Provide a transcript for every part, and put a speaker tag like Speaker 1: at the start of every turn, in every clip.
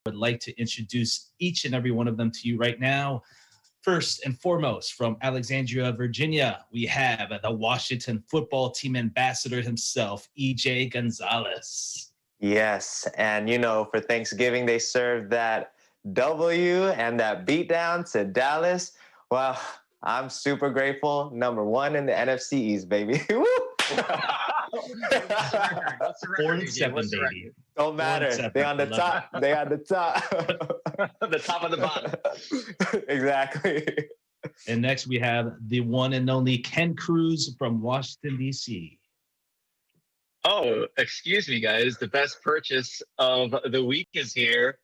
Speaker 1: would like to introduce each and every one of them to you right now. First and foremost, from Alexandria, Virginia, we have the Washington football team ambassador himself, EJ Gonzalez.
Speaker 2: Yes, and for Thanksgiving, they served that W and that beatdown to Dallas. Well, I'm super grateful. Number one in the NFC East, baby.
Speaker 3: What's the record?
Speaker 1: 4-7, baby.
Speaker 2: Don't matter. They on the top. They on the top.
Speaker 3: The top of the bottom.
Speaker 2: Exactly.
Speaker 1: And next we have the one and only Ken Cruz from Washington, D.C.
Speaker 3: Oh, excuse me, guys. The best purchase of the week is here.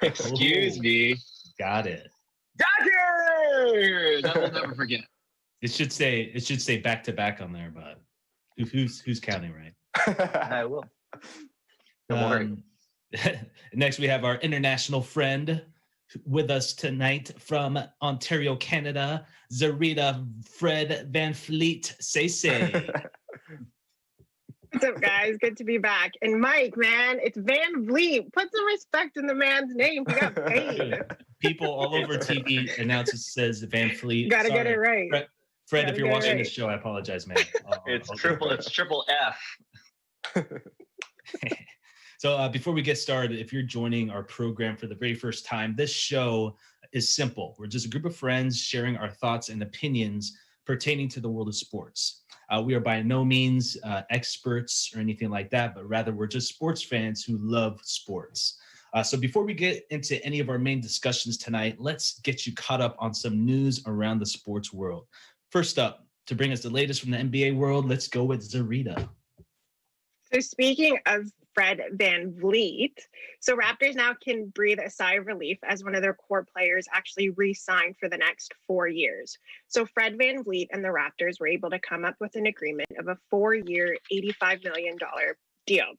Speaker 3: Excuse me.
Speaker 1: Got it.
Speaker 3: Dodgers! I will never forget.
Speaker 1: It should say back to back on there, but who's counting, right?
Speaker 3: I will. Don't worry.
Speaker 1: Next, we have our international friend with us tonight from Ontario, Canada, Zarita Fred Van Fleet. Say.
Speaker 4: What's up, guys? Good to be back. And Mike, man, it's Van Vliet. Put some respect in the man's name. He got paid.
Speaker 1: People all over TV announce it says Van Fleet.
Speaker 4: Gotta get it right.
Speaker 1: Fred, if you're watching this show, I apologize, man.
Speaker 3: It's triple F.
Speaker 1: So before we get started, if you're joining our program for the very first time, this show is simple. We're just a group of friends sharing our thoughts and opinions pertaining to the world of sports. We are by no means experts or anything like that, but rather we're just sports fans who love sports. So before we get into any of our main discussions tonight, let's get you caught up on some news around the sports world. First up, to bring us the latest from the NBA world, let's go with Zarita.
Speaker 4: So speaking of Fred Van Vliet, so Raptors now can breathe a sigh of relief as one of their core players actually re-signed for the next 4 years. So Fred Van Vliet and the Raptors were able to come up with an agreement of a 4-year, $85 million deal,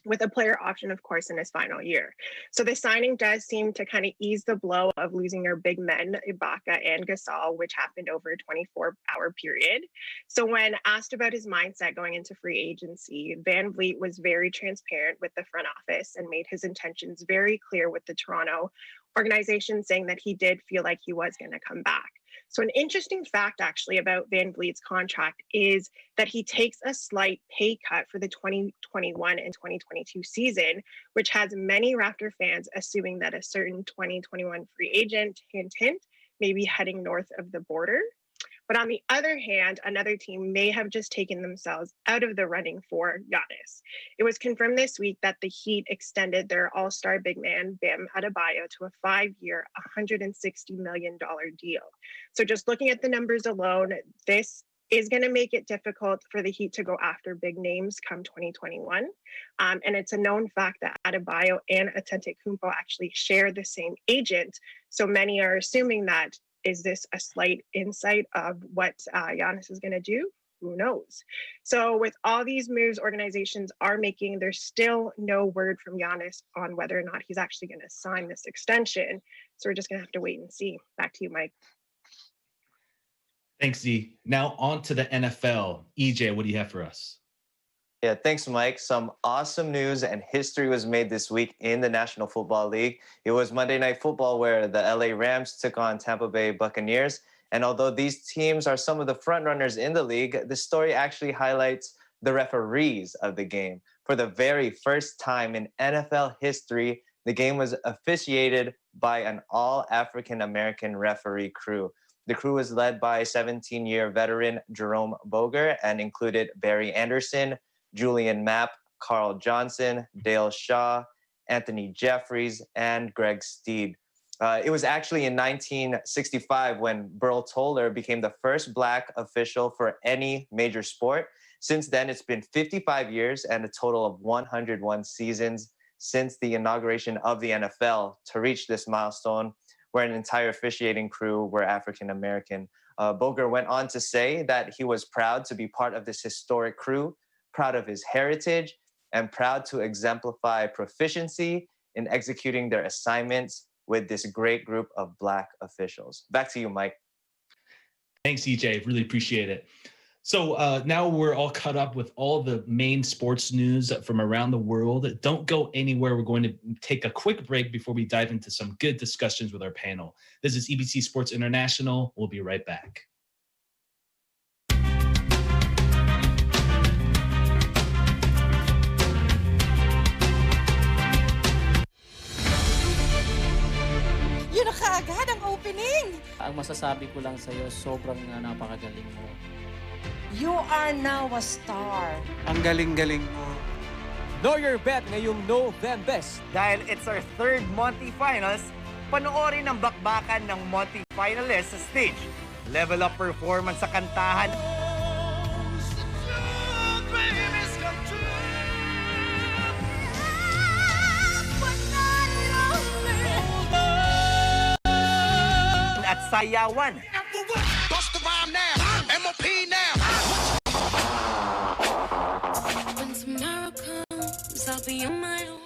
Speaker 4: with a player option, of course, in his final year. So the signing does seem to kind of ease the blow of losing their big men, Ibaka and Gasol, which happened over a 24-hour period. So when asked about his mindset going into free agency, Van Vliet was very transparent with the front office and made his intentions very clear with the Toronto organization, saying that he did feel like he was going to come back. So an interesting fact actually about Van Vliet's contract is that he takes a slight pay cut for the 2021 and 2022 season, which has many Raptor fans assuming that a certain 2021 free agent, hint, hint, may be heading north of the border. But on the other hand, another team may have just taken themselves out of the running for Giannis. It was confirmed this week that the Heat extended their all-star big man, Bam Adebayo, to a 5-year, $160 million deal. So just looking at the numbers alone, this is going to make it difficult for the Heat to go after big names come 2021. And it's a known fact that Adebayo and Antetokounmpo actually share the same agent. So many are assuming that, is this a slight insight of what Giannis is going to do? Who knows? So with all these moves organizations are making, there's still no word from Giannis on whether or not he's actually going to sign this extension. So we're just going to have to wait and see. Back to you, Mike.
Speaker 1: Thanks, Z. Now on to the NFL. EJ, what do you have for us?
Speaker 2: Yeah, thanks, Mike. Some awesome news and history was made this week in the National Football League. It was Monday Night Football where the LA Rams took on Tampa Bay Buccaneers. And although these teams are some of the frontrunners in the league, the story actually highlights the referees of the game. For the very first time in NFL history, the game was officiated by an all-African-American referee crew. The crew was led by 17-year veteran Jerome Boger and included Barry Anderson, Julian Mapp, Carl Johnson, Dale Shaw, Anthony Jeffries, and Greg Steed. It was actually in 1965 when Burl Toller became the first Black official for any major sport. Since then, it's been 55 years and a total of 101 seasons since the inauguration of the NFL to reach this milestone where an entire officiating crew were African-American. Boger went on to say that he was proud to be part of this historic crew, proud of his heritage, and proud to exemplify proficiency in executing their assignments with this great group of Black officials. Back to you, Mike.
Speaker 1: Thanks, EJ. Really appreciate it. So now we're all caught up with all the main sports news from around the world. Don't go anywhere. We're going to take a quick break before we dive into some good discussions with our panel. This is EBC Sports International. We'll be right back.
Speaker 5: Yun na kaagad ang opening!
Speaker 6: Ang masasabi ko lang sa'yo, sobrang napakagaling mo.
Speaker 5: You are now a star.
Speaker 7: Ang galing-galing mo.
Speaker 8: Know your bet ngayong Novembes.
Speaker 9: Dahil it's our third Monty Finals, panoorin ang bakbakan ng Monty Finalists sa stage. Level up performance sa kantahan. At sayawan.
Speaker 10: Bust the rhyme now. MOP now.
Speaker 11: When tomorrow comes, I'll be on my own.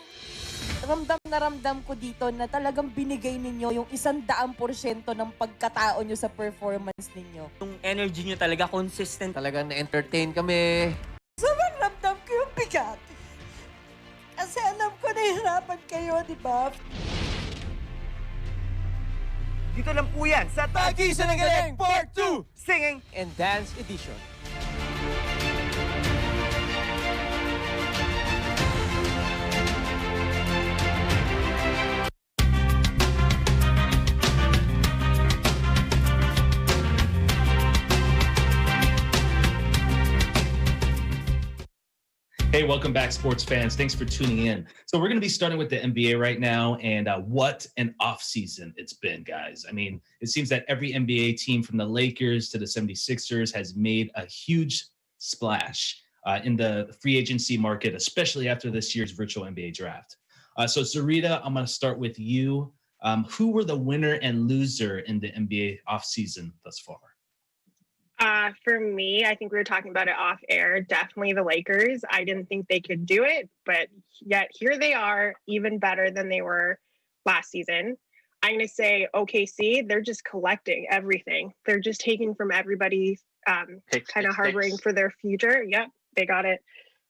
Speaker 5: Ramdam na ramdam ko dito na talagang binigay ninyo yung 100% ng pagkatao nyo sa performance ninyo.
Speaker 8: Yung energy nyo talaga consistent.
Speaker 7: Talagang na-entertain kami.
Speaker 5: Sobrang ramdam ko yung bigat. Kasi alam ko nahihirapan kayo, di ba?
Speaker 9: Dito lang po yan sa
Speaker 8: Tag-isa ng Galing Part 2!
Speaker 9: Singing
Speaker 8: And Dance Edition.
Speaker 1: Hey, welcome back, sports fans. Thanks for tuning in. So we're going to be starting with the NBA right now, and what an offseason it's been, guys. I mean, it seems that every NBA team from the Lakers to the 76ers has made a huge splash in the free agency market, especially after this year's virtual NBA draft. So Sarita, I'm going to start with you. Who were the winner and loser in the NBA offseason thus far?
Speaker 4: For me, I think we were talking about it off air. Definitely the Lakers. I didn't think they could do it, but yet here they are, even better than they were last season. I'm going to say OKC, they're just collecting everything. They're just taking from everybody, kind of harboring for their future. Yep, they got it.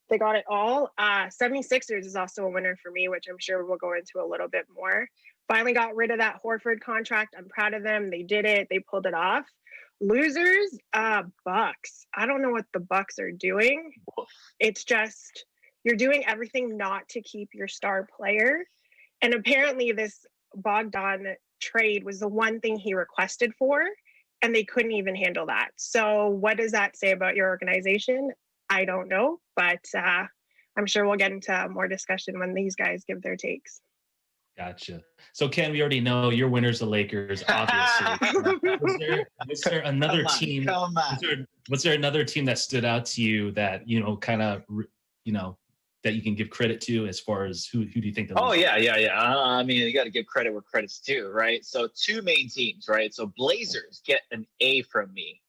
Speaker 4: They got it all. 76ers is also a winner for me, which I'm sure we'll go into a little bit more. Finally got rid of that Horford contract. I'm proud of them. They did it. They pulled it off. Losers, Bucks. I don't know what the Bucks are doing. It's just you're doing everything not to keep your star player. And apparently this Bogdan trade was the one thing he requested for, and they couldn't even handle that. So what does that say about your organization? I don't know, but I'm sure we'll get into more discussion when these guys give their takes.
Speaker 1: Gotcha. So, Ken, we already know your winner's the Lakers, obviously. was there another team? Was there another team that stood out to you that, kind of, that you can give credit to as far as who do you think?
Speaker 3: Yeah. I mean, you got to give credit where credit's due, right? So two main teams, right? So Blazers get an A from me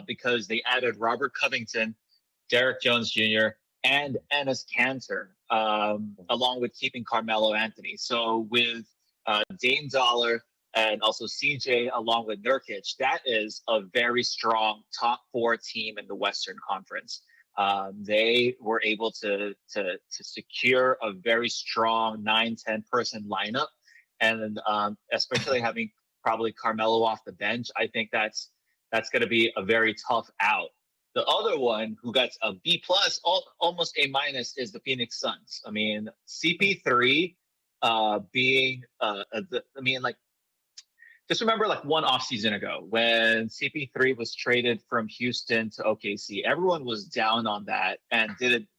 Speaker 3: because they added Robert Covington, Derek Jones Jr., and Enes Kanter, along with keeping Carmelo Anthony. So with Dame Dollar and also CJ along with Nurkic, that is a very strong top four team in the Western Conference. They were able to secure a very strong 9-10 person lineup, and especially having probably Carmelo off the bench, I think that's going to be a very tough out. The other one who got a B plus, almost A minus, is the Phoenix Suns. I mean, CP3 being, just remember one offseason ago when CP3 was traded from Houston to OKC, everyone was down on that and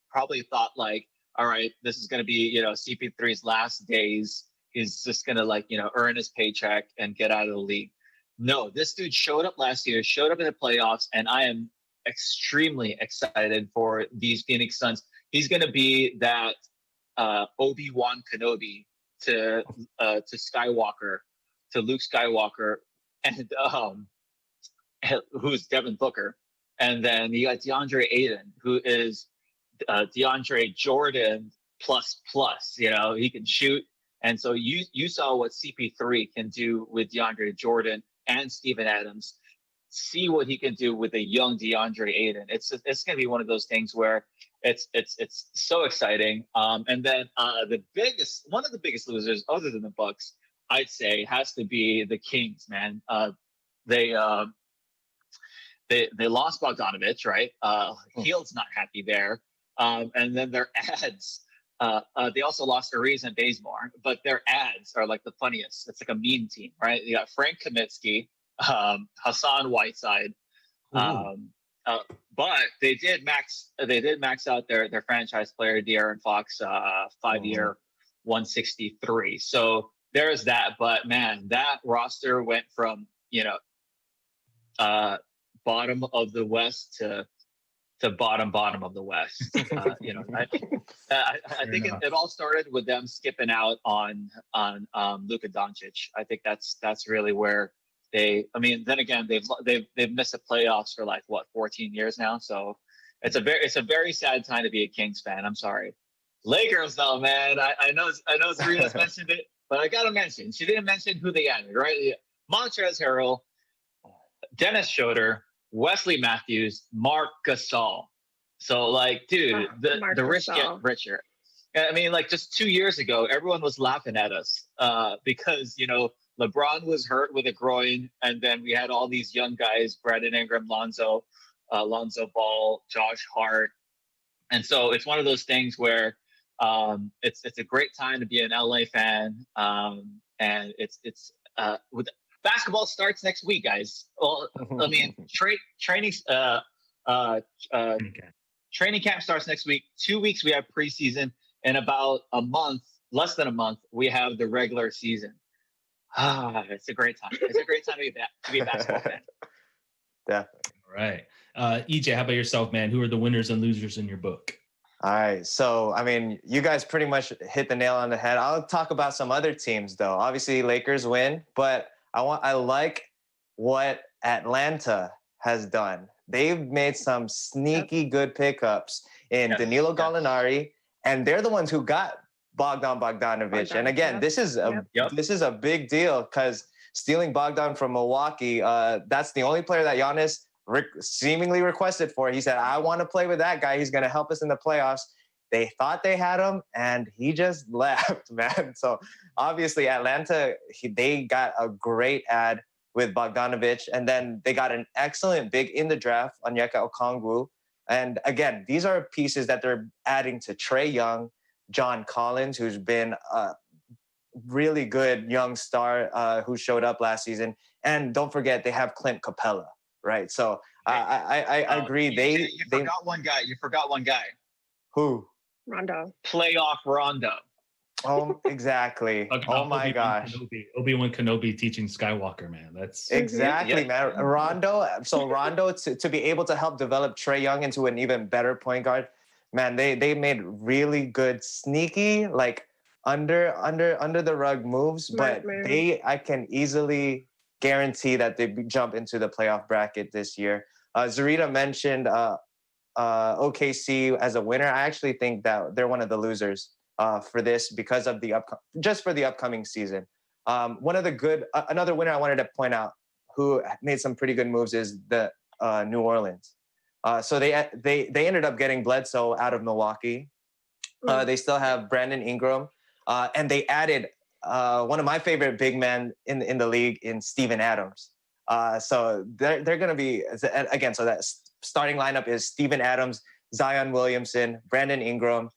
Speaker 3: probably thought all right, this is going to be, CP3's last days. He's just going to earn his paycheck and get out of the league. No, this dude showed up last year, showed up in the playoffs, and I am extremely excited for these Phoenix Suns. He's going to be that Obi-Wan Kenobi to Skywalker, to Luke Skywalker, and who's Devin Booker. And then you got DeAndre Ayton, who is DeAndre Jordan plus. He can shoot. And so you saw what CP3 can do with DeAndre Jordan and Steven Adams. see what he can do with a young DeAndre Ayton. It's going to be one of those things where it's so exciting. And then one of the biggest losers, other than the Bucks, I'd say, has to be the Kings. Man, they lost Bogdanovich, right? Hield's not happy there, and then their ads. They also lost Ariz and Bazemore, but their ads are like the funniest. It's like a meme team, right? You got Frank Kaminsky, Hassan Whiteside, but they did max out their franchise player De'Aaron Fox, 5-year, 163. So there's that. But man, that roster went from bottom of the West to bottom of the West. I think it all started with them skipping out on Luka Doncic. I think that's really where then again they've missed the playoffs for 14 years now. So it's a very sad time to be a Kings fan. I'm sorry. Lakers though, man. I know Serena's mentioned it, but I gotta mention. She didn't mention who they added, right? Montrezl Harrell, Dennis Schroeder, Wesley Matthews, Mark Gasol. So dude, the rich get richer. I mean, just 2 years ago, everyone was laughing at us because, LeBron was hurt with a groin. And then we had all these young guys, Brandon Ingram, Lonzo Ball, Josh Hart. And so it's one of those things where it's a great time to be an LA fan. And it's with basketball starts next week, guys. Well, I mean, training camp starts next week. 2 weeks we have preseason, and about a month, less than a month, we have the regular season. It's a great time. It's a great time to be a basketball fan.
Speaker 2: Definitely.
Speaker 1: All right. EJ, how about yourself, man? Who are the winners and losers in your book?
Speaker 2: All right. So, I mean, you guys pretty much hit the nail on the head. I'll talk about some other teams, though. Obviously, Lakers win, but I like what Atlanta has done. They've made some sneaky good pickups in Danilo Gallinari, and they're the ones who got Bogdanovich. And again, this is a big deal because stealing Bogdan from Milwaukee, that's the only player that Giannis seemingly requested for. He said, I want to play with that guy. He's going to help us in the playoffs. They thought they had him, and he just left, man. So obviously Atlanta, they got a great ad with Bogdanovich, and then they got an excellent big in the draft, Onyeka Okongwu. And again, these are pieces that they're adding to Trae Young, John Collins, who's been a really good young star who showed up last season. And don't forget, they have Clint Capella, right? So I agree.
Speaker 3: You forgot one guy. You forgot one guy.
Speaker 2: Who?
Speaker 4: Rondo.
Speaker 3: Playoff Rondo.
Speaker 2: Oh, exactly. Oh my gosh.
Speaker 1: Obi-Wan Kenobi teaching Skywalker, man. That's
Speaker 2: exactly, man. Rondo. So Rondo to be able to help develop Trae Young into an even better point guard, man. They made really good sneaky under the rug moves, but I can easily guarantee that they jump into the playoff bracket this year. Zarita mentioned OKC as a winner. I actually think that they're one of the losers for this because of the upcoming season. Another winner I wanted to point out who made some pretty good moves is the New Orleans. So they ended up getting Bledsoe out of Milwaukee. They still have Brandon Ingram, and they added one of my favorite big men in the league in Steven Adams. So they're going to be, again, so that starting lineup is Steven Adams, Zion Williamson, Brandon Ingram,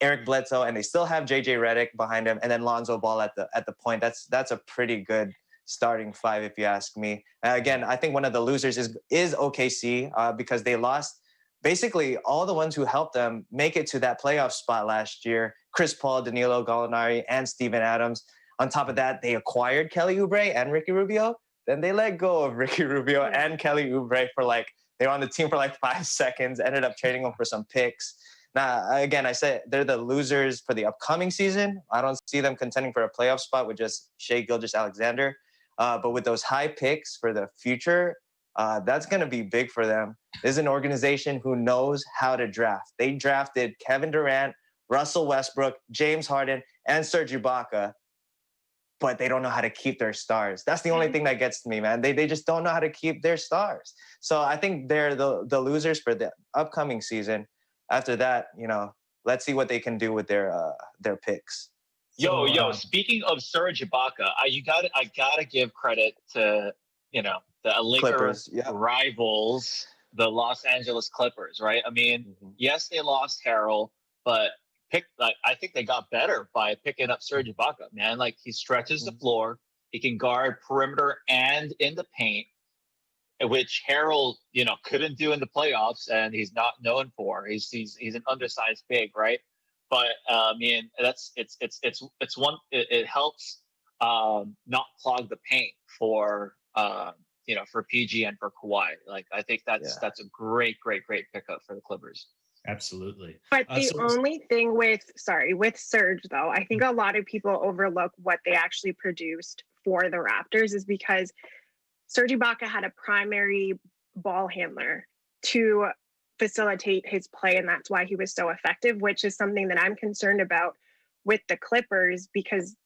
Speaker 2: Eric Bledsoe, and they still have JJ Redick behind him, and then Lonzo Ball at the point. That's a pretty good starting five, if you ask me. Again, I think one of the losers is OKC because they lost basically all the ones who helped them make it to that playoff spot last year. Chris Paul, Danilo Gallinari, and Steven Adams. On top of that, they acquired Kelly Oubre and Ricky Rubio. Then they let go of Ricky Rubio and Kelly Oubre for they were on the team for 5 seconds, ended up trading them for some picks. Now, again, I said they're the losers for the upcoming season. I don't see them contending for a playoff spot with just Shai Gilgeous-Alexander. But with those high picks for the future, that's going to be big for them. This is an organization who knows how to draft. They drafted Kevin Durant, Russell Westbrook, James Harden, and Serge Ibaka. but they don't know how to keep their stars. That's the only thing that gets to me, man. They just don't know how to keep their stars. So I think they're the losers for the upcoming season. After that, let's see what they can do with their picks.
Speaker 3: Yo, speaking of Serge Ibaka, I gotta give credit to the Lakers rivals, the Los Angeles Clippers, right? I mean, yes, they lost Harrell, but I think they got better by picking up Serge Ibaka, man. Like, he stretches the floor, he can guard perimeter and in the paint, which Harrell, couldn't do in the playoffs, and he's not known for. He's an undersized big, right? But I mean, it helps not clog the paint for for PG and for Kawhi. Like, I think that's a great pickup for the Clippers.
Speaker 1: Absolutely.
Speaker 4: But the only thing with Serge, though, I think a lot of people overlook what they actually produced for the Raptors is because Serge Ibaka had a primary ball handler to facilitate his play, and that's why he was so effective, which is something that I'm concerned about with the Clippers, because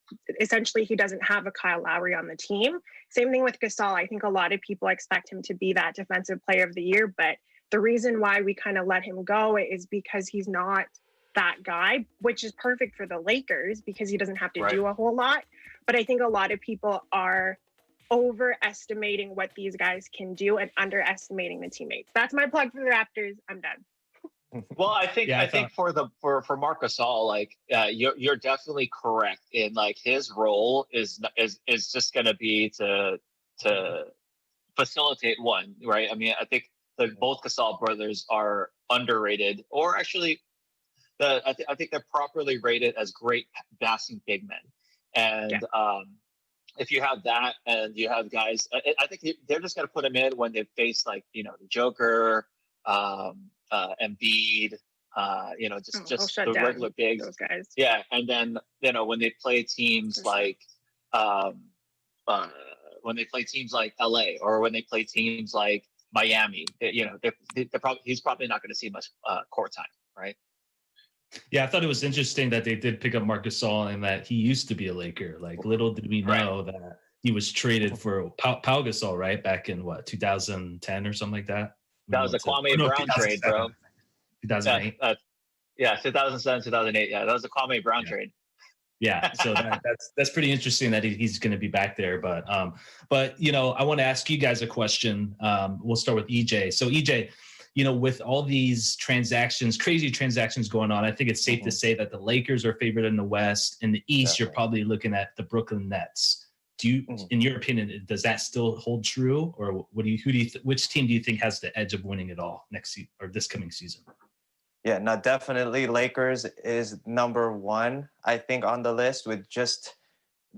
Speaker 4: essentially he doesn't have a Kyle Lowry on the team. Same thing with Gasol. I think a lot of people expect him to be that defensive player of the year, but the reason why we kind of let him go is because he's not that guy, which is perfect for the Lakers because he doesn't have to do a whole lot. But I think a lot of people are overestimating what these guys can do and underestimating the teammates. That's my plug for the Raptors. I'm done.
Speaker 3: Well, I think for Marc Gasol, like, you're definitely correct in, like, his role is just going to be to facilitate one, right? I mean, I think both Gasol brothers are underrated, or actually, I think they're properly rated as great passing big men, and if you have that and you have guys, I think they're just going to put them in when they face, like, the Joker, Embiid, just the regular bigs.
Speaker 4: Those guys.
Speaker 3: Yeah, and then when they play teams like LA, or when they play teams like Miami, he's probably not going to see much court time, right?
Speaker 1: Yeah, I thought it was interesting that they did pick up Marc Gasol and that he used to be a Laker. Like, little did we know that he was traded for Pau Gasol, right? Back in 2010 or something like that.
Speaker 3: That was the Kwame Brown trade, bro.
Speaker 1: 2008.
Speaker 3: 2007, 2008. Yeah, that was the Kwame Brown trade.
Speaker 1: Yeah, so that's pretty interesting that he's going to be back there. But I want to ask you guys a question. We'll start with EJ. So EJ, with all these crazy transactions going on, I think it's safe to say that the Lakers are favored in the West. In the East, you're probably looking at the Brooklyn Nets. Do you, in your opinion, does that still hold true, or which team do you think has the edge of winning it all next or this coming season?
Speaker 2: Yeah, no, definitely Lakers is number one, I think, on the list with just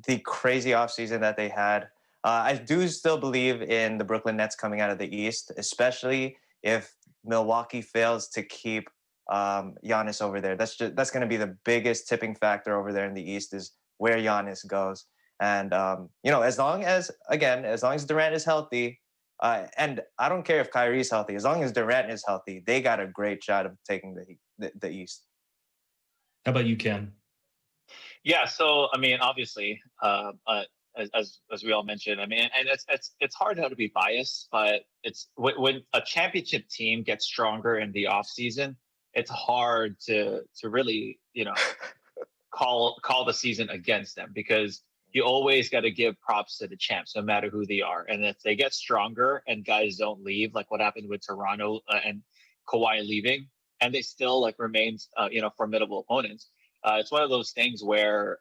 Speaker 2: the crazy offseason that they had. I do still believe in the Brooklyn Nets coming out of the East, especially if Milwaukee fails to keep Giannis over there. That's going to be the biggest tipping factor over there in the East, is where Giannis goes. And as long as Durant is healthy, and I don't care if Kyrie's healthy, as long as Durant is healthy, they got a great shot of taking the East.
Speaker 1: How about you, Ken?
Speaker 3: Yeah, so I mean, obviously, as we all mentioned, I mean, and it's hard how to be biased, but it's when a championship team gets stronger in the off season, it's hard to really call the season against them, because you always got to give props to the champs, no matter who they are. And if they get stronger and guys don't leave, like what happened with Toronto and Kawhi leaving, and they still remain formidable opponents, it's one of those things where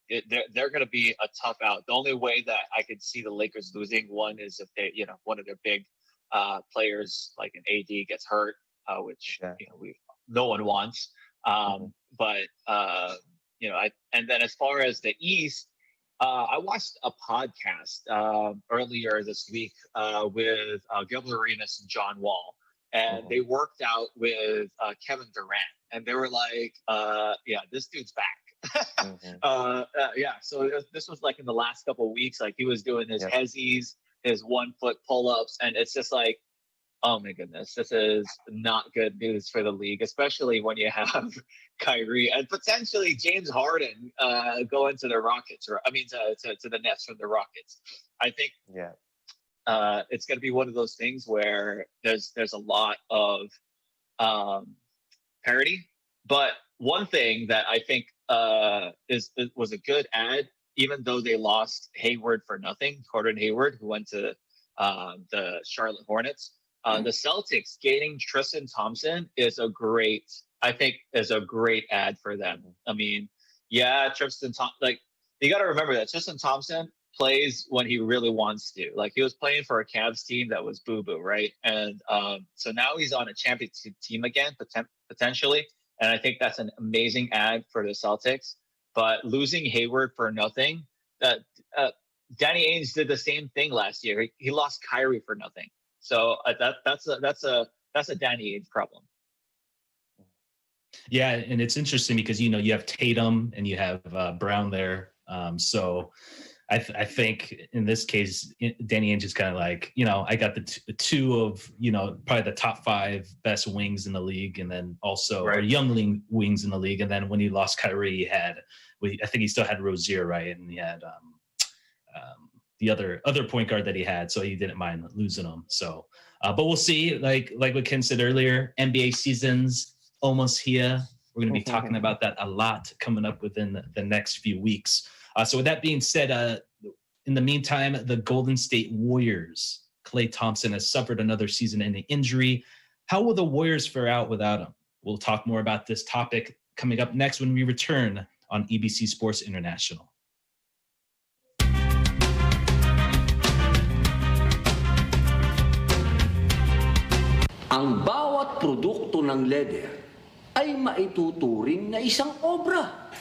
Speaker 3: they're going to be a tough out. The only way that I could see the Lakers losing one is if they, one of their big players like an AD gets hurt, which no one wants. And then as far as the East, I watched a podcast earlier this week with Gilbert Arenas and John Wall, and they worked out with Kevin Durant, and they were like, this dude's back. So this was like in the last couple of weeks, like he was doing his hezzies, his 1 foot pull-ups, and it's just like, Oh my goodness, this is not good news for the league, especially when you have Kyrie and potentially James Harden going to the Rockets, or I mean to the Nets from the Rockets. I think it's going to be one of those things where there's a lot of parity. But one thing that I think was a good ad, even though they lost Hayward for nothing, Gordon Hayward, who went to the Charlotte Hornets. The Celtics gaining Tristan Thompson is a great ad for them. I mean, yeah, Tristan Thompson, like, you got to remember that Tristan Thompson plays when he really wants to. Like, he was playing for a Cavs team that was boo-boo, right? And so now he's on a championship team again, potentially. And I think that's an amazing ad for the Celtics. But losing Hayward for nothing, Danny Ainge did the same thing last year. He lost Kyrie for nothing. So that's a Danny Ainge problem.
Speaker 1: Yeah, and it's interesting because you have Tatum and you have Brown there. So I think in this case, Danny Ainge is kind of like, I got the two of probably the top 5 best wings in the league, and then also or youngling wings in the league. And then when he lost Kyrie, I think he still had Rozier, right? And he had the other point guard that he had, so he didn't mind losing him. So, but we'll see. Like what Ken said earlier, NBA season's almost here. We're going to be talking about that a lot coming up within the next few weeks. So with that being said, in the meantime, the Golden State Warriors, Klay Thompson has suffered another season-ending injury. How will the Warriors fare out without him? We'll talk more about this topic coming up next when we return on EBC Sports International.
Speaker 12: Ang bawat produkto ng leather ay maituturing na isang obra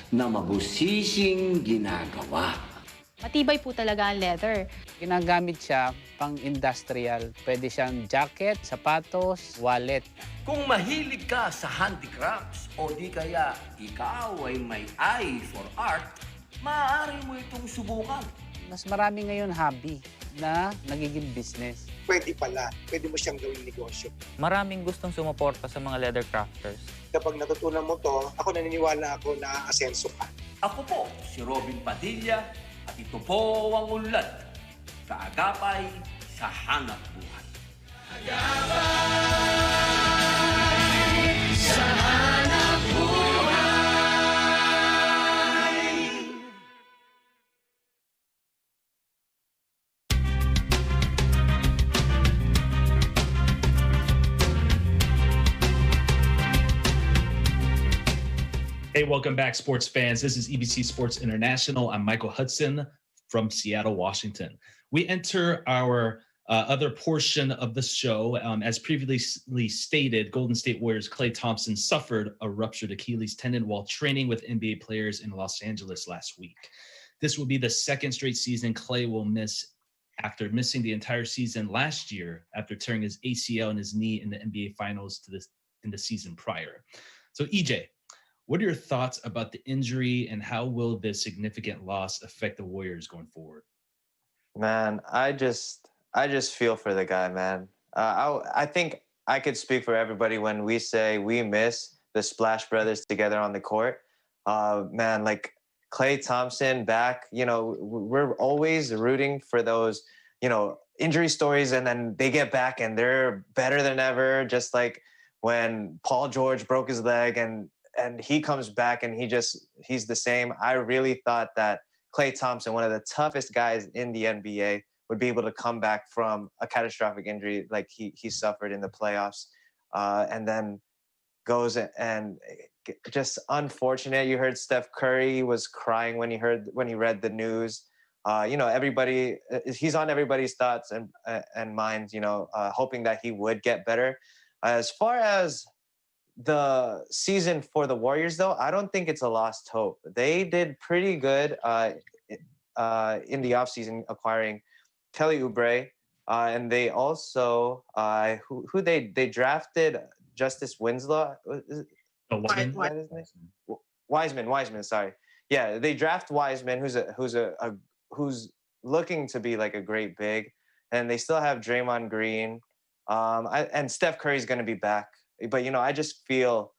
Speaker 12: na mabusising ginagawa.
Speaker 13: Matibay po talaga ang leather.
Speaker 6: Ginagamit siya pang industrial. Pwede siyang jacket, sapatos, wallet.
Speaker 12: Kung mahilig ka sa handicrafts o di kaya ikaw ay may eye for art, maaari mo itong subukan.
Speaker 6: Mas marami ngayon hobby na nagiging business.
Speaker 14: Pwede pala. Pwede mo siyang gawing negosyo.
Speaker 15: Maraming gustong sumuporta sa mga leather crafters.
Speaker 14: Kapag natutunan mo to, ako naniniwala ako na asenso ka.
Speaker 12: Ako po, si Robin Padilla, at ito po ang Unlad. Kaagapay sa hanap buhay. Kaagapay sa hanap buhay.
Speaker 1: Hey, welcome back, sports fans. This is EBC Sports International. I'm Michael Hudson from Seattle, Washington. We enter our other portion of the show. As previously stated, Golden State Warriors Klay Thompson suffered a ruptured Achilles tendon while training with NBA players in Los Angeles last week. This will be the second straight season Klay will miss after missing the entire season last year after tearing his ACL and his knee in the NBA Finals in the season prior. So, EJ, what are your thoughts about the injury and how will this significant loss affect the Warriors going forward?
Speaker 2: Man, I just feel for the guy, man. I think I could speak for everybody when we say we miss the Splash Brothers together on the court. Man, like Klay Thompson back, we're always rooting for those, injury stories, and then they get back and they're better than ever, just like when Paul George broke his leg and he comes back and he's the same. I really thought that Klay Thompson, one of the toughest guys in the NBA, would be able to come back from a catastrophic injury like he suffered in the playoffs, and then goes and just unfortunate. You heard Steph Curry was crying when he read the news. Everybody, he's on everybody's thoughts and minds, hoping that he would get better. As far as the season for the Warriors, though, I don't think it's a lost hope. They did pretty good in the offseason acquiring Kelly Oubre, and they also who they drafted Justice Winslow. Wiseman. Sorry, yeah, they draft Wiseman, who's looking to be like a great big, and they still have Draymond Green. And Steph Curry is going to be back. But, I just feel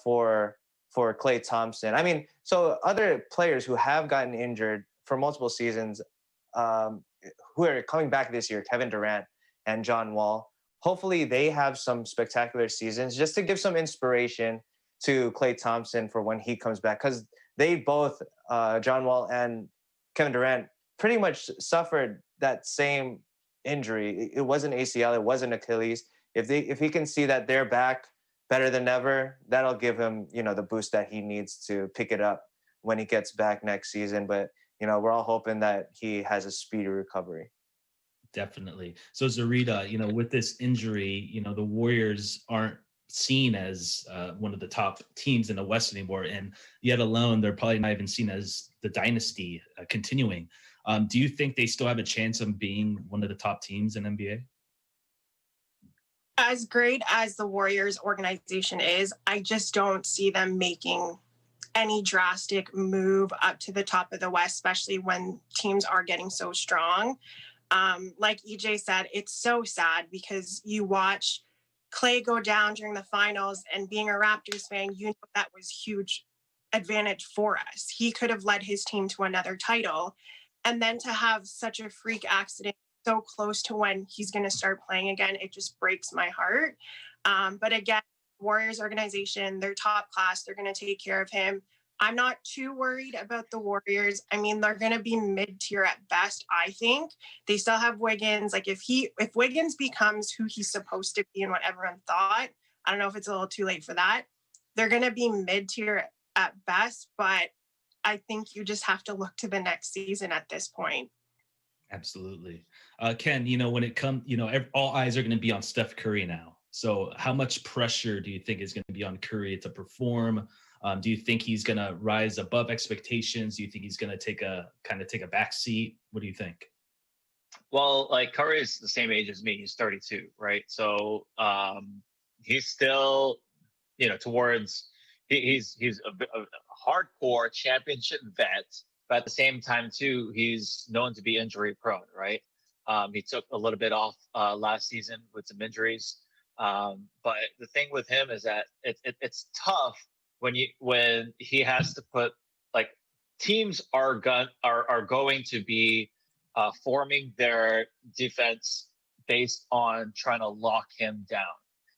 Speaker 2: for Klay Thompson. I mean, so other players who have gotten injured for multiple seasons, who are coming back this year, Kevin Durant and John Wall, hopefully they have some spectacular seasons just to give some inspiration to Klay Thompson for when he comes back. Because they both, John Wall and Kevin Durant, pretty much suffered that same injury. It wasn't ACL, it wasn't Achilles. If he can see that they're back better than ever, that'll give him, the boost that he needs to pick it up when he gets back next season. But, we're all hoping that he has a speedy recovery.
Speaker 1: Definitely. So Zarita, with this injury, the Warriors aren't seen as one of the top teams in the West anymore. And yet alone, they're probably not even seen as the dynasty continuing. Do you think they still have a chance of being one of the top teams in NBA?
Speaker 4: As great as the Warriors organization is, I just don't see them making any drastic move up to the top of the West, especially when teams are getting so strong. Like EJ said, it's so sad because you watch Klay go down during the finals, and being a Raptors fan, that was huge advantage for us. He could have led his team to another title. And then to have such a freak accident so close to when he's going to start playing again, it just breaks my heart. But again, Warriors organization, they're top class. They're going to take care of him. I'm not too worried about the Warriors. I mean, they're going to be mid-tier at best, I think. They still have Wiggins. Like if Wiggins becomes who he's supposed to be and what everyone thought, I don't know if it's a little too late for that. They're going to be mid-tier at best, but I think you just have to look to the next season at this point.
Speaker 1: Absolutely. Ken, when it comes, all eyes are going to be on Steph Curry now. So how much pressure do you think is going to be on Curry to perform? Do you think he's going to rise above expectations? Do you think he's going to take a back seat? What do you think?
Speaker 3: Well, like Curry is the same age as me. He's 32, right? So he's still, towards he's a hardcore championship vet, but at the same time too, he's known to be injury prone, right? He took a little bit off last season with some injuries. But the thing with him is that it's tough when he has to put, like, teams are going to be forming their defense based on trying to lock him down,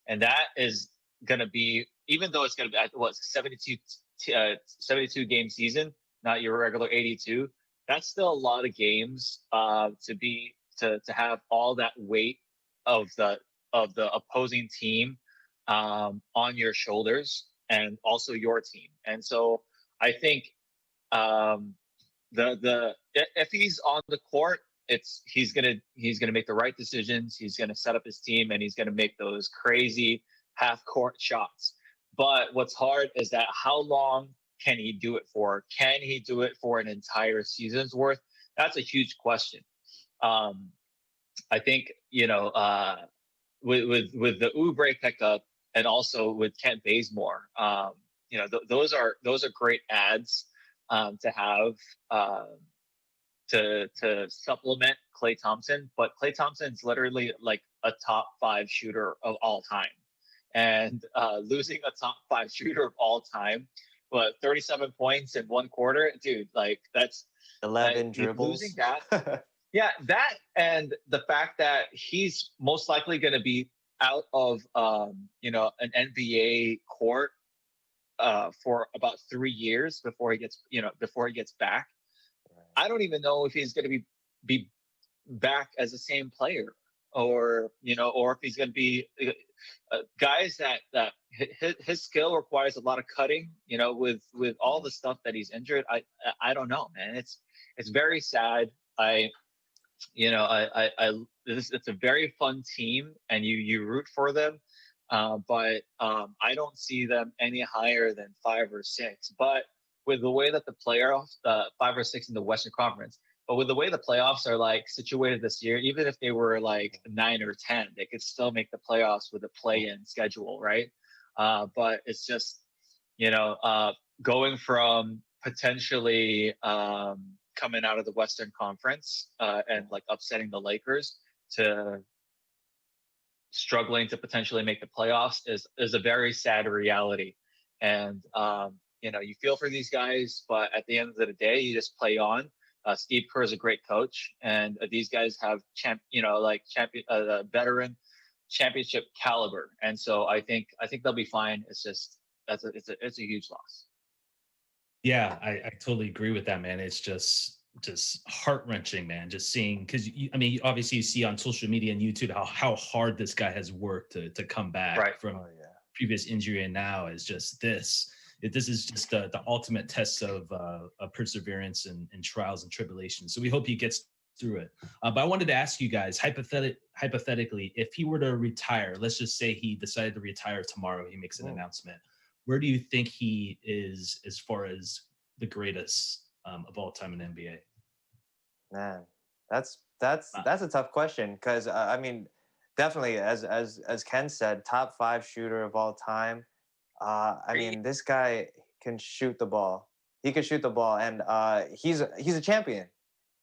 Speaker 3: and that is going to be, even though it's going to be 72 game season, not your regular 82. That's still a lot of games to have all that weight of the opposing team on your shoulders, and also your team. And so I think if he's on the court, he's gonna make the right decisions. He's gonna set up his team, and he's gonna make those crazy half court shots. But what's hard is that how long can he do it for? Can he do it for an entire season's worth? That's a huge question. I think, with the Oubre pickup, and also with Kent Bazemore, those are great ads to have to supplement Klay Thompson. But Klay Thompson's literally like a top 5 shooter of all time, and losing a top 5 shooter of all time, but 37 points in one quarter, dude, like that's
Speaker 2: 11 dribbles.
Speaker 3: Losing that. Yeah, that, and the fact that he's most likely going to be out of an NBA court for about 3 years before he gets back. Right. I don't even know if he's going to be back as the same player, or if he's going to be guys that his skill requires a lot of cutting. With all the stuff that he's injured, I don't know, man. It's very sad. It's a very fun team, and you root for them, but I don't see them any higher than 5 or 6. But with the way that the playoffs, 5 or 6 in the Western Conference, but with the way the playoffs are like situated this year, even if they were like 9 or 10, they could still make the playoffs with a play-in schedule, right? But it's just going from potentially coming out of the Western Conference and like upsetting the Lakers to struggling to potentially make the playoffs is a very sad reality. And you feel for these guys, but at the end of the day, you just play on. Steve Kerr is a great coach, and these guys have veteran championship caliber, and so I think they'll be fine. It's just it's a huge loss.
Speaker 1: Yeah, I totally agree with that, man. It's just heart-wrenching, man, just seeing, because obviously you see on social media and YouTube how hard this guy has worked to come back from previous injury, and now is just this is just the ultimate test of perseverance and trials and tribulations. So we hope he gets through it. But I wanted to ask you guys, hypothetically, if he were to retire, let's just say he decided to retire tomorrow, he makes an announcement, where do you think he is as far as the greatest of all time in NBA?
Speaker 2: Man, that's a tough question, because definitely, as Ken said, top 5 shooter of all time. This guy can shoot the ball. He can shoot the ball, and he's a champion.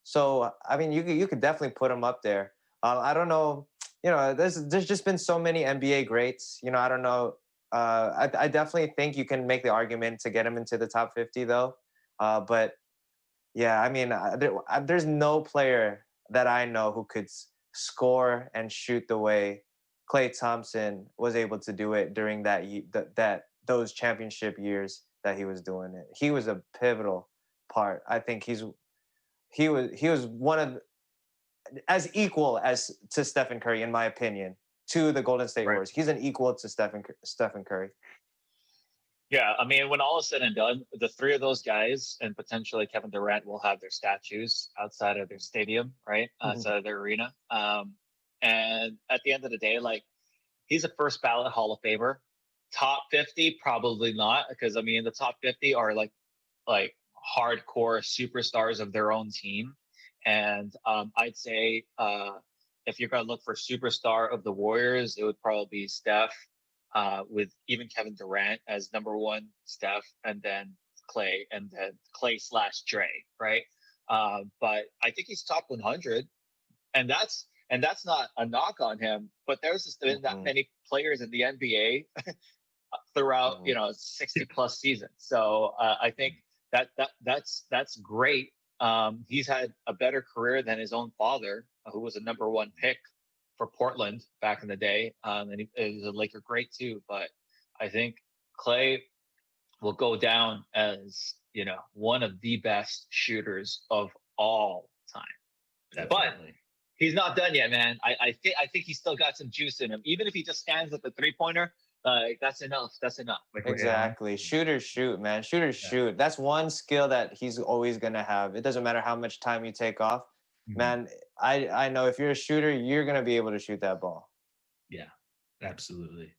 Speaker 2: So you could definitely put him up there. I don't know. There's just been so many NBA greats. I don't know. I definitely think you can make the argument to get him into the top 50, though. But yeah, there's no player that I know who could score and shoot the way Klay Thompson was able to do it during those championship years that he was doing it. He was a pivotal part. I think he was one of as equal as to Stephen Curry, in my opinion, to the Golden State Warriors. He's an equal to Stephen Curry.
Speaker 3: Yeah, when all is said and done, the 3 of those guys and potentially Kevin Durant will have their statues outside of their stadium, right? Outside of their arena. And at the end of the day, he's a first ballot Hall of Famer. Top 50, probably not, because the top 50 are like hardcore superstars of their own team. And I'd say if you're going to look for superstar of the Warriors, it would probably be Steph, with even Kevin Durant as number 1, Steph, and then Klay, and then Klay/Dre, right? But I think he's top 100, and that's not a knock on him. But there's just been that many players in the NBA throughout 60 plus seasons. So I think that's great. He's had a better career than his own father, who was a number 1 pick for Portland back in the day. And he was a Laker great too. But I think Klay will go down as, one of the best shooters of all time. Definitely. But he's not done yet, man. I think he's still got some juice in him. Even if he just stands at the 3-pointer, that's enough. That's enough.
Speaker 2: Exactly. Shooters shoot, man. Shooters shoot. That's one skill that he's always going to have. It doesn't matter how much time you take off. Man, I know if you're a shooter, you're going to be able to shoot that ball.
Speaker 1: Yeah, absolutely.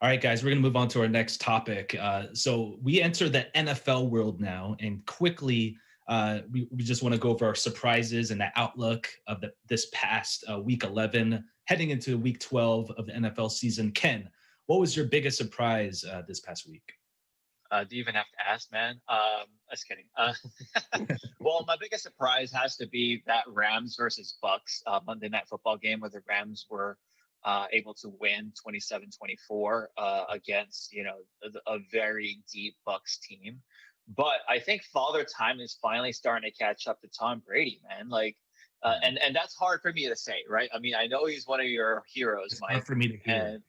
Speaker 1: All right, guys, we're going to move on to our next topic. So we enter the NFL world now, and quickly, we just want to go over our surprises and the outlook of this past week 11, heading into week 12 of the NFL season. Ken, what was your biggest surprise this past week?
Speaker 3: Do you even have to ask, man? Just kidding. Well, my biggest surprise has to be that Rams versus Bucks Monday Night Football game, where the Rams were able to win 27-24 against a very deep Bucks team. But I think Father Time is finally starting to catch up to Tom Brady, man. And that's hard for me to say, right? I know he's one of your heroes, Mike.
Speaker 1: Hard for me to hear.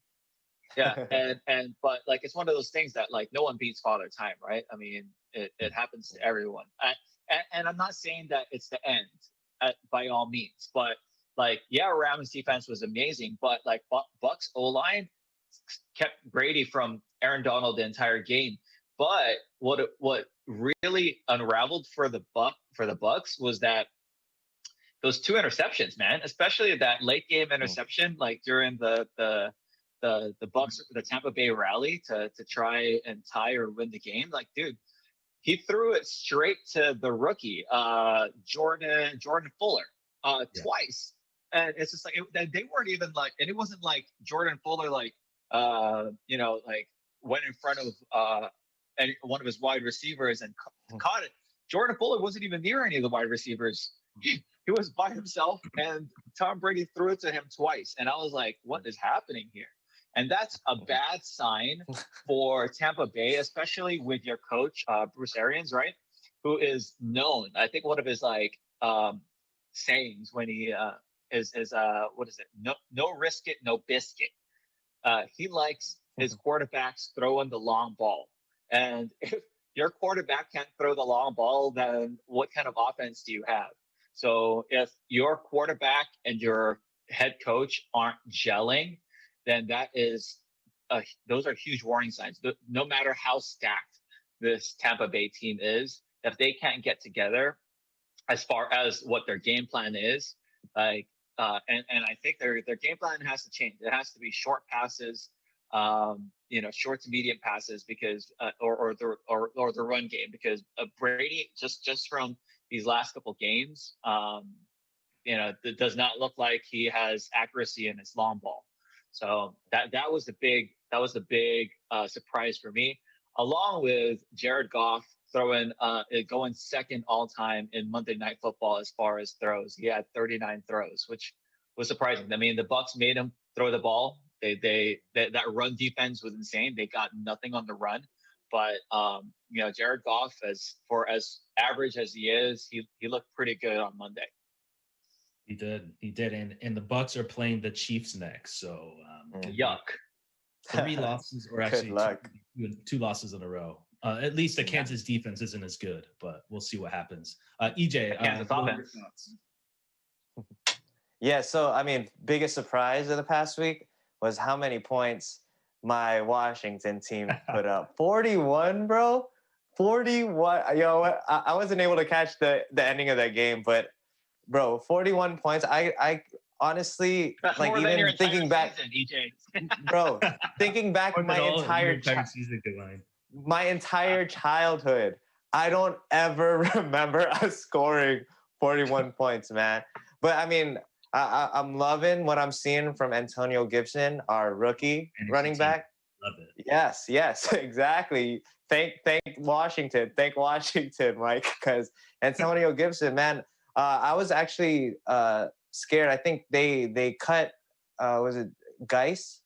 Speaker 3: But it's one of those things that no one beats Father Time, right? It happens to everyone. And I'm not saying that it's the end by all means, but Rams defense was amazing, but Bucks O-line kept Brady from Aaron Donald the entire game. But what really unraveled for the Bucks was that those 2 interceptions, man, especially that late game interception, during the Bucks, the Tampa Bay rally to try and tie or win the game. Dude, he threw it straight to the rookie, Jordan Fuller, twice. And it's just they weren't even and it wasn't Jordan Fuller, went in front of one of his wide receivers and caught it. Jordan Fuller wasn't even near any of the wide receivers He was by himself, and Tom Brady threw it to him twice. And I was like, what is happening here? And that's a bad sign for Tampa Bay, especially with your coach, Bruce Arians, right? Who is known. I think one of his sayings when he is what is it? No risk it, no biscuit. He likes his quarterbacks throwing the long ball. And if your quarterback can't throw the long ball, then what kind of offense do you have? So if your quarterback and your head coach aren't gelling, then those are huge warning signs. No matter how stacked this Tampa Bay team is, if they can't get together as far as what their game plan is, and I think their game plan has to change. It has to be short passes, short to medium passes, because or the run game, because Brady just from these last couple games, it does not look like he has accuracy in his long ball. So that was the big surprise for me, along with Jared Goff going second all time in Monday Night Football as far as throws. He had 39 throws, which was surprising. I mean, the Bucs made him throw the ball. That run defense was insane. They got nothing on the run. But Jared Goff, as average as he is, he looked pretty good on Monday.
Speaker 1: He did, and the Bucs are playing the Chiefs next. So
Speaker 3: yuck.
Speaker 1: 3 losses, or actually two losses in a row. At least the Kansas defense isn't as good, but we'll see what happens. EJ,
Speaker 3: Kansas offense.
Speaker 2: Yeah, so I mean, biggest surprise of the past week was how many points my Washington team put up. 41, bro. 41. Yo, I wasn't able to catch the ending of that game, but bro, 41 points. I honestly,
Speaker 3: that's
Speaker 2: like, even thinking back,
Speaker 3: season, EJ.
Speaker 2: bro, thinking back my entire
Speaker 1: season
Speaker 2: my entire childhood, I don't ever remember us scoring 41 points, man. But I mean, I'm loving what I'm seeing from Antonio Gibson, our rookie running back.
Speaker 1: Love it.
Speaker 2: Yes, exactly. Thank Washington. Thank Washington, Mike, because Antonio Gibson, man, I was actually scared. I think they cut was it Geis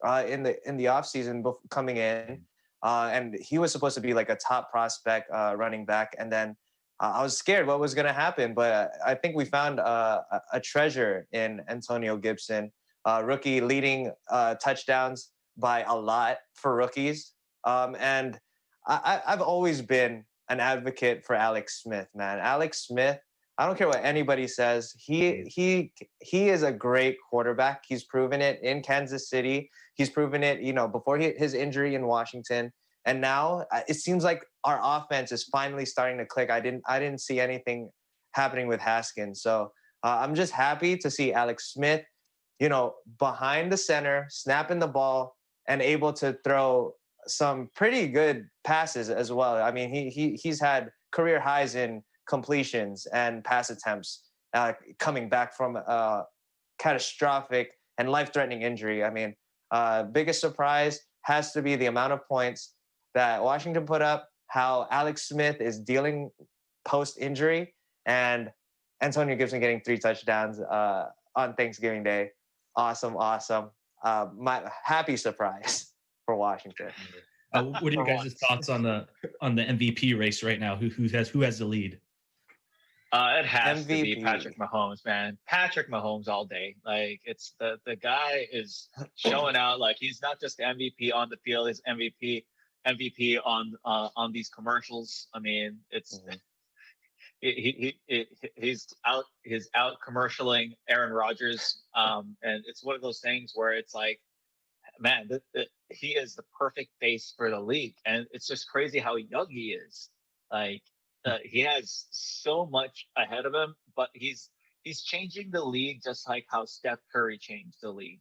Speaker 2: in the offseason coming in. And he was supposed to be like a top prospect running back. And then I was scared what was going to happen. But I think we found a treasure in Antonio Gibson, rookie leading touchdowns by a lot for rookies. And I've always been an advocate for Alex Smith, man. Alex Smith, I don't care what anybody says. He is a great quarterback. He's proven it in Kansas City. He's proven it, before his injury in Washington. And now it seems like our offense is finally starting to click. I didn't see anything happening with Haskins. So I'm just happy to see Alex Smith, behind the center, snapping the ball and able to throw some pretty good passes as well. I mean, he's had career highs in completions and pass attempts coming back from a catastrophic and life-threatening injury. I mean, biggest surprise has to be the amount of points that Washington put up, how Alex Smith is dealing post-injury, and Antonio Gibson getting 3 touchdowns on Thanksgiving Day. Awesome. My happy surprise for Washington.
Speaker 1: What are you guys' thoughts on the MVP race right now? Who has the lead?
Speaker 3: It has
Speaker 2: MVP.
Speaker 3: to be Patrick Mahomes, man. Patrick Mahomes all day. Like, it's the guy is showing out. Like, he's not just MVP on the field; he's MVP on these commercials. I mean, it's he's out commercialing Aaron Rodgers, and it's one of those things where it's like, man, he is the perfect face for the league, and it's just crazy how young he is. Like, he has so much ahead of him, but he's changing the league just like how Steph Curry changed the league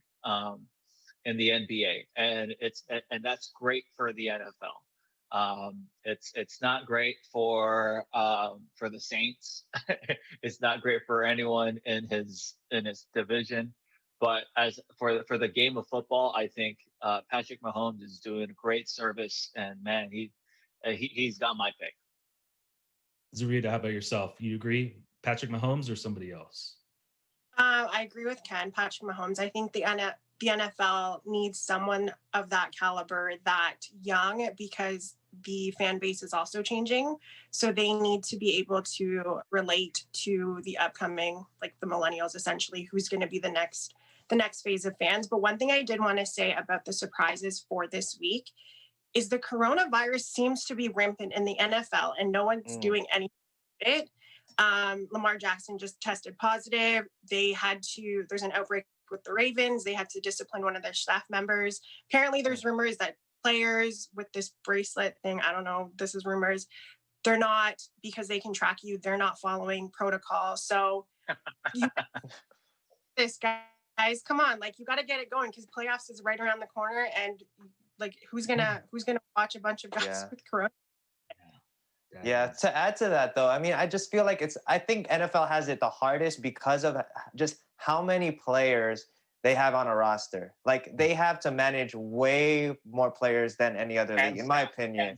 Speaker 3: in the NBA, and that's great for the NFL. It's not great for the Saints. It's not great for anyone in his division. But as for the game of football, I think Patrick Mahomes is doing a great service, and man, he's got my pick.
Speaker 1: Zarita, how about yourself? You agree? Patrick Mahomes or somebody else?
Speaker 4: I agree with Ken. Patrick Mahomes. I think the NFL needs someone of that caliber, that young, because the fan base is also changing. So they need to be able to relate to the upcoming, like the millennials, essentially, who's going to be the next phase of fans. But one thing I did want to say about the surprises for this week is the coronavirus seems to be rampant in the NFL and no one's doing anything with it. Lamar Jackson just tested positive. There's an outbreak with the Ravens. They had to discipline one of their staff members. Apparently there's rumors that players with this bracelet thing, I don't know, this is rumors, they're not, because they can track you, they're not following protocol. So this guys, come on, like you got to get it going because playoffs is right around the corner, and like who's gonna watch a bunch of guys with corona?
Speaker 2: Yeah, to add to that though, I mean, I just feel like I think NFL has it the hardest because of just how many players they have on a roster. Like they have to manage way more players than any other league, in my opinion.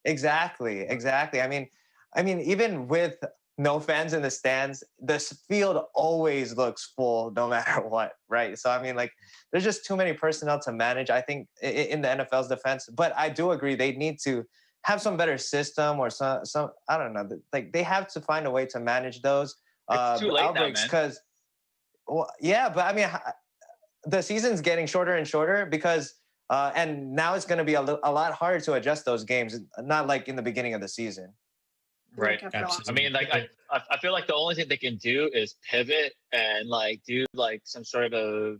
Speaker 2: Exactly. I mean, even with no fans in the stands, this field always looks full no matter what, right? So, I mean, like, there's just too many personnel to manage, I think, in the NFL's defense. But I do agree they need to have some better system or some I don't know, like they have to find a way to manage those outbreaks because, well, yeah, but I mean, the season's getting shorter and shorter because, and now it's going to be a lot harder to adjust those games, not like in the beginning of the season.
Speaker 3: Right. Absolutely. I mean, like I feel like the only thing they can do is pivot and like do like some sort of a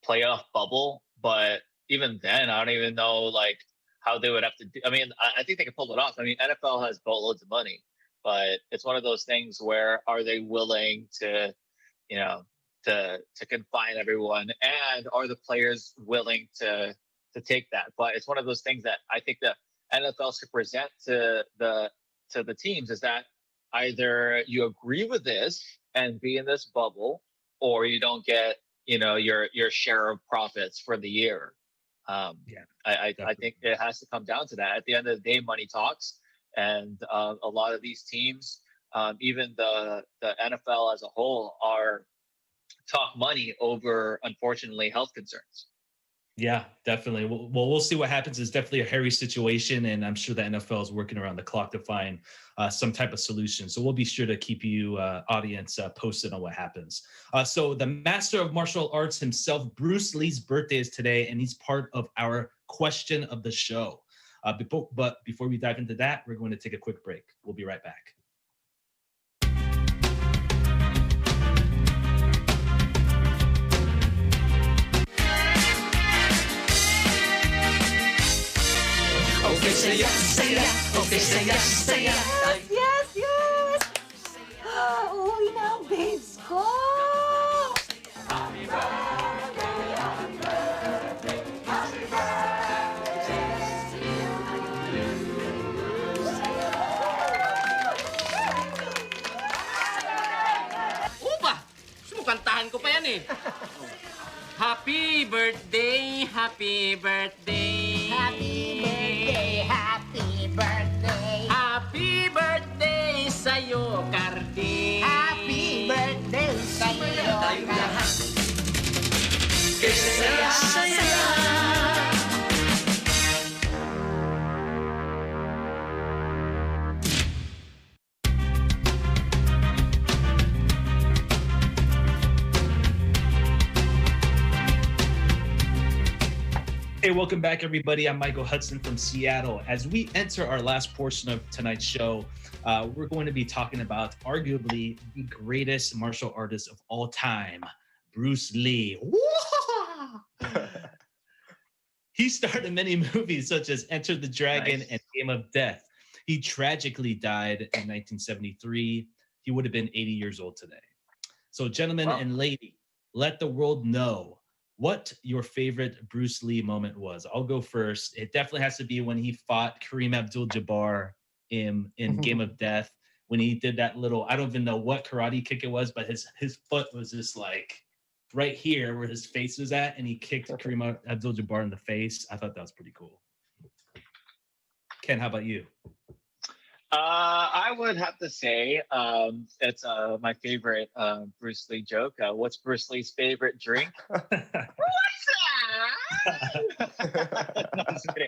Speaker 3: playoff bubble. But even then, I don't even know like how they would have to do. I mean, I think they can pull it off. I mean, NFL has boatloads of money, but it's one of those things where are they willing to, you know, to confine everyone, and are the players willing to take that? But it's one of those things that I think the NFL should present to the teams is that either you agree with this and be in this bubble, or you don't get, you know, your share of profits for the year. I think it has to come down to that. At the end of the day, money talks, and a lot of these teams, even the NFL as a whole, talk money over, unfortunately, health concerns.
Speaker 1: Yeah, definitely. Well, we'll see what happens. It's definitely a hairy situation, and I'm sure the NFL is working around the clock to find some type of solution. So we'll be sure to keep you, audience, posted on what happens. So the master of martial arts himself, Bruce Lee's birthday is today, and he's part of our question of the show. But before we dive into that, we're going to take a quick break. We'll be right back.
Speaker 11: Okay, say yes. Okay, say yes.
Speaker 5: Yes! Uwi na ang babes ko!
Speaker 16: Upa! Sumukantahan ko pa yan eh. Happy birthday, happy birthday.
Speaker 11: Happy birthday, happy birthday.
Speaker 16: Happy birthday sa'yo, Cardi.
Speaker 11: Happy birthday sa'yo, Cardi.
Speaker 16: Saya, saya.
Speaker 1: Hey, welcome back, everybody. I'm Michael Hudson from Seattle. As we enter our last portion of tonight's show, we're going to be talking about arguably the greatest martial artist of all time, Bruce Lee. He starred in many movies such as Enter the Dragon and Game of Death. He tragically died in 1973. He would have been 80 years old today. So, gentlemen and lady, let the world know what your favorite Bruce Lee moment was. I'll go first. It definitely has to be when he fought Kareem Abdul-Jabbar in Game of Death, when he did that little, I don't even know what karate kick it was, but his foot was just like right here where his face was at, and he kicked Kareem Abdul-Jabbar in the face. I thought that was pretty cool. Ken, how about you?
Speaker 3: I would have to say it's my favorite Bruce Lee joke. What's Bruce Lee's favorite drink? No, I'm just kidding.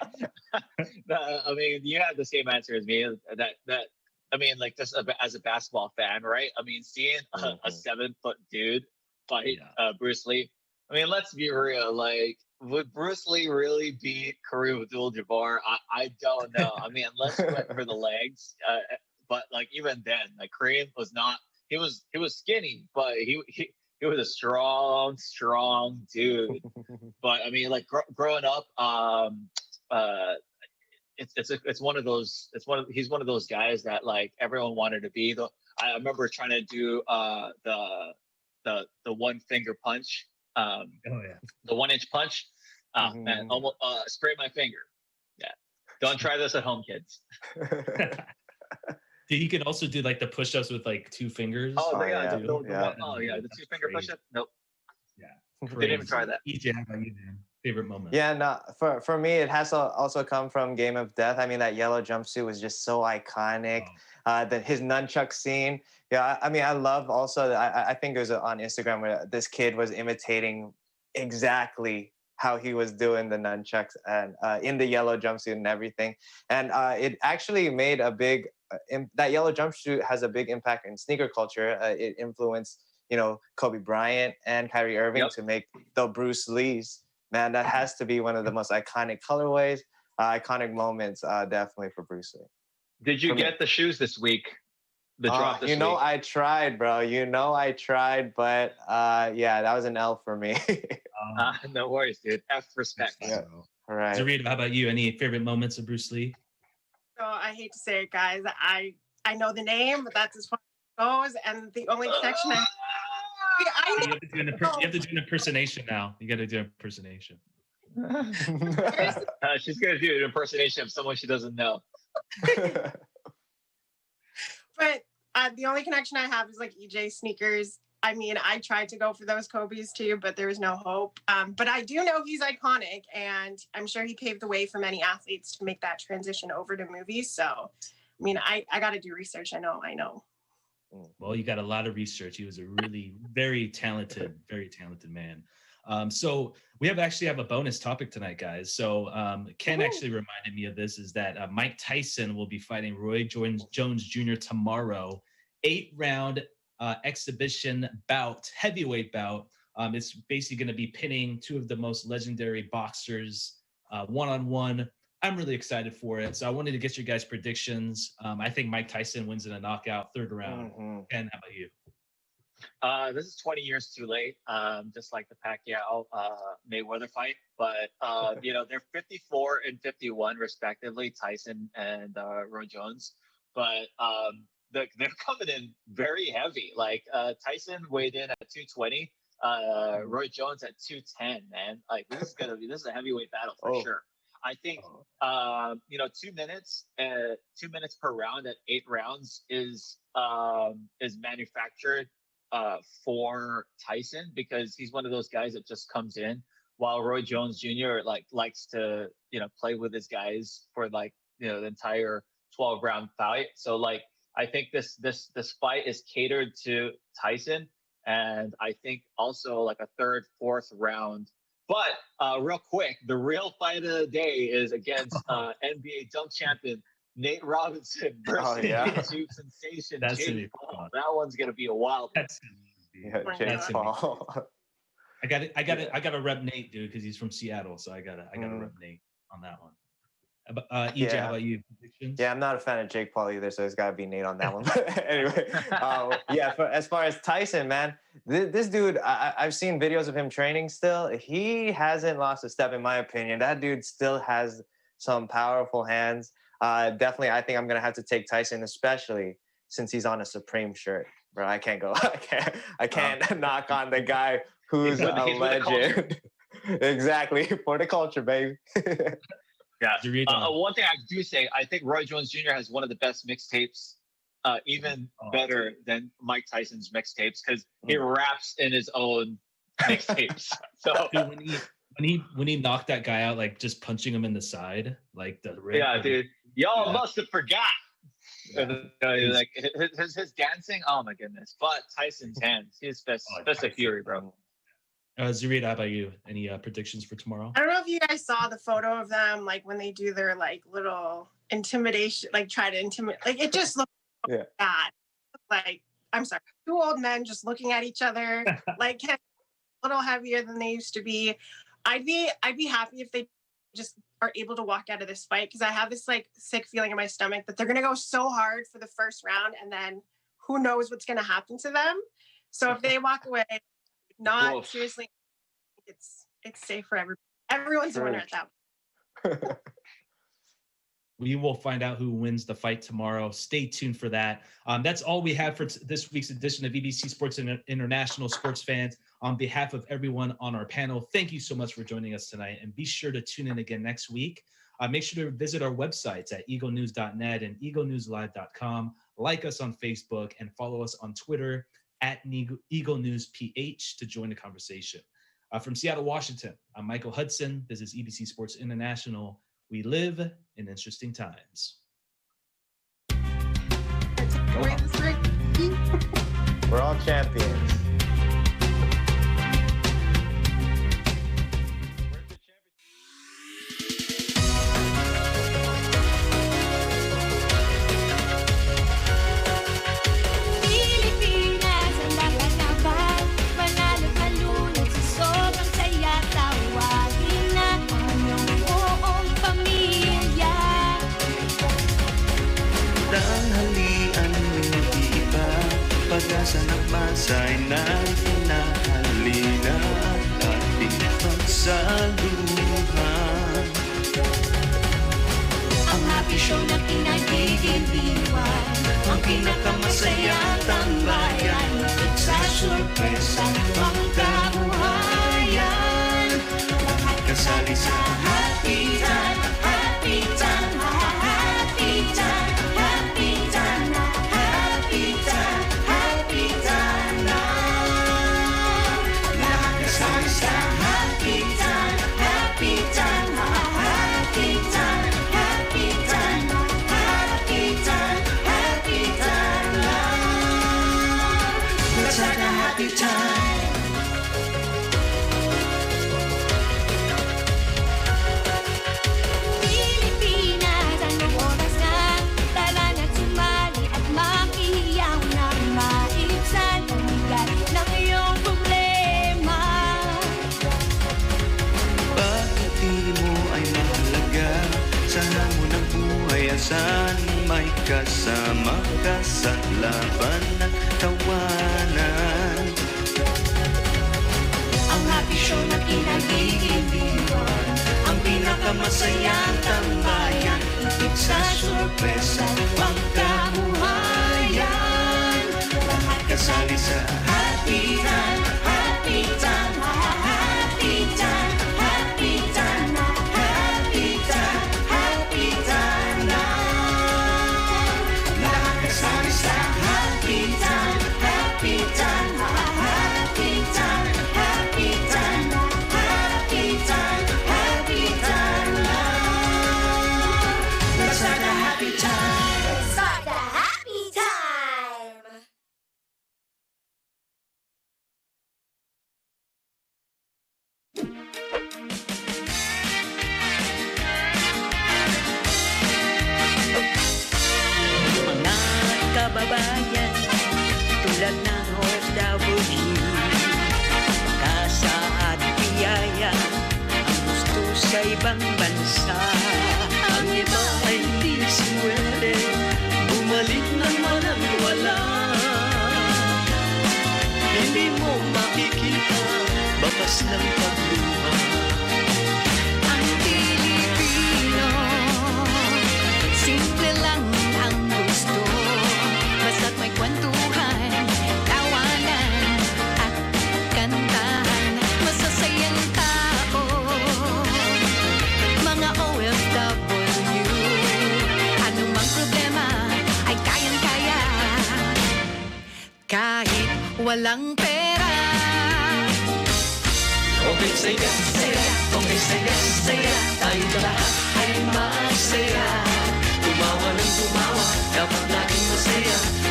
Speaker 3: I mean, you have the same answer as me. That I mean, like, just as a basketball fan, right? I mean, seeing a 7-foot dude fight Bruce Lee. I mean, let's be real. Like, would Bruce Lee really beat Kareem Abdul-Jabbar? I don't know. I mean, unless he went for the legs. But like, even then, like, Kareem was not. He was skinny, but he was a strong dude. But I mean, like, growing up, it's one of those. He's one of those guys that, like, everyone wanted to be. I remember trying to do the 1-finger punch. The 1-inch punch. Man, almost sprayed my finger. Yeah, don't try this at home, kids.
Speaker 1: He can also do like the push-ups with like 2 fingers.
Speaker 3: The 2-finger push-up. Nope.
Speaker 1: Yeah,
Speaker 3: didn't even try that.
Speaker 1: EJ, how about you, man? Favorite moment?
Speaker 2: Yeah, no, for me, it has to also come from Game of Death. I mean, that yellow jumpsuit was just so iconic. His nunchuck scene. Yeah, I mean, I love also, I think it was on Instagram where this kid was imitating exactly how he was doing the nunchucks and in the yellow jumpsuit and everything. And it actually made a big, that yellow jumpsuit has a big impact in sneaker culture. It influenced, Kobe Bryant and Kyrie Irving to make the Bruce Lees. Man, that has to be one of the most iconic colorways, iconic moments, definitely for Bruce Lee.
Speaker 3: Did you get the shoes this week? The drop this week?
Speaker 2: I tried, bro. I tried, but yeah, that was an L for me.
Speaker 3: No worries, dude. F respect.
Speaker 2: Yeah. All right.
Speaker 1: Zarita, how about you? Any favorite moments of Bruce Lee?
Speaker 4: So I hate to say it, guys. I know the name, but that's as far as it goes. And the only connection
Speaker 1: You have to do an impersonation now. You got to do an impersonation.
Speaker 3: She's going to do an impersonation of someone she doesn't know.
Speaker 4: But the only connection I have is like EJ sneakers. I mean, I tried to go for those Kobe's too, but there was no hope. But I do know he's iconic, and I'm sure he paved the way for many athletes to make that transition over to movies. So, I mean, I got to do research. I know.
Speaker 1: Well, you got a lot of research. He was a really very talented man. So we actually have a bonus topic tonight, guys. So Ken actually reminded me of this, is that Mike Tyson will be fighting Roy Jones Jr. tomorrow, 8-round exhibition bout, heavyweight bout. It's basically going to be pinning 2 of the most legendary boxers one-on-one. I'm really excited for it. So I wanted to get your guys' predictions. I think Mike Tyson wins in a knockout, 3rd round. Ken, how about you?
Speaker 3: This is 20 years too late, just like the Pacquiao Mayweather fight. But they're 54 and 51 respectively, Tyson and Roy Jones. But they're coming in very heavy. Like Tyson weighed in at 220, Roy Jones at 210. Man, like this is a heavyweight battle for sure. I think 2 minutes, 2 minutes per round at 8 rounds is manufactured for Tyson, because he's one of those guys that just comes in, while Roy Jones Jr. likes to play with his guys for the entire 12-round fight. So I think this fight is catered to Tyson, and I think also like a 3rd, 4th round. But real quick, the real fight of the day is against NBA dunk champion Nate Robinson versus YouTube sensation Jake Paul. That one's gonna be a wild one.
Speaker 2: Jake Paul.
Speaker 1: I got to rep Nate, dude, because he's from Seattle, so I gotta rep Nate on that one. EJ, how about you? Predictions?
Speaker 2: Yeah, I'm not a fan of Jake Paul either, so it's got to be Nate on that one. Anyway, as far as Tyson, man, this dude, I've seen videos of him training still. He hasn't lost a step, in my opinion. That dude still has some powerful hands. Definitely, I think I'm going to have to take Tyson, especially since he's on a Supreme shirt. Bro, I can't go. I can't knock on the guy who's a legend. Exactly, for the culture, baby.
Speaker 3: Yeah. One thing I do say, I think Roy Jones Jr. has one of the best mixtapes, even better than Mike Tyson's mixtapes, because he raps in his own mixtapes. So
Speaker 1: dude, when he knocked that guy out, like just punching him in the side, like the
Speaker 3: dude, y'all must have forgot. Like his dancing, oh my goodness. But Tyson's hands, he's best of fury, bro.
Speaker 1: Zarita, how about you? Any predictions for tomorrow?
Speaker 4: I don't know if you guys saw the photo of them, like when they do their like little intimidation, like try to intimidate. Like it just looks so bad. Like, I'm sorry, two old men just looking at each other, like a little heavier than they used to be. I'd be happy if they just are able to walk out of this fight, because I have this like sick feeling in my stomach that they're gonna go so hard for the first round, and then who knows what's gonna happen to them. So if they walk away, not seriously, it's safe for everyone. Everyone's a winner at that point.
Speaker 1: We will find out who wins the fight tomorrow. Stay tuned for that. That's all we have for this week's edition of EBC Sports International. Sports fans, on behalf of everyone on our panel, thank you so much for joining us tonight. And be sure to tune in again next week. Make sure to visit our websites at eaglenews.net and eaglenewslive.com. Like us on Facebook and follow us on Twitter at EagleNewsPH to join the conversation. From Seattle, Washington, I'm Michael Hudson. This is EBC Sports International. We live in interesting times.
Speaker 2: We're all champions.
Speaker 17: Pag-asa ng masay na pinahalina ating pagsaluhan.
Speaker 11: Ang happy show na pinagigiliwan, ang pinakamasayang tambayan, sa sorpresa ang kabuhayan. Lahat kasali sa happy time, happy time, happy time, happy time, happy time.
Speaker 17: Saan may kasama ka sa laban at tawanan.
Speaker 11: Ang happy show na pinagigiliwan, ang pinakamasayang tambayan, ibig sa sorpresa ang kabuhayan. Lahat kasali sa happy time, happy time, happy time, happy time, happy time, happy time.
Speaker 16: Kababayan, tulad ng OFW, pag-asa at biyaya, ang gusto sa ibang bansa. Ang iba ay hindi swerte, bumalik ng walang wala. Hindi mo makikita, bakas ng pagluha. Ang Pilipino, simple lang ang gusto. Basta't may kwentuhan, tawanan at kantahan, masasayang tao, mga OFW. Anumang problema ay kayang-kaya, kahit walang pera.
Speaker 17: Okay, saya, saya, okay, saya, saya, tayong lahat ay masaya. Tumawa
Speaker 16: Tawa ng tumawa, dapat laging masaya.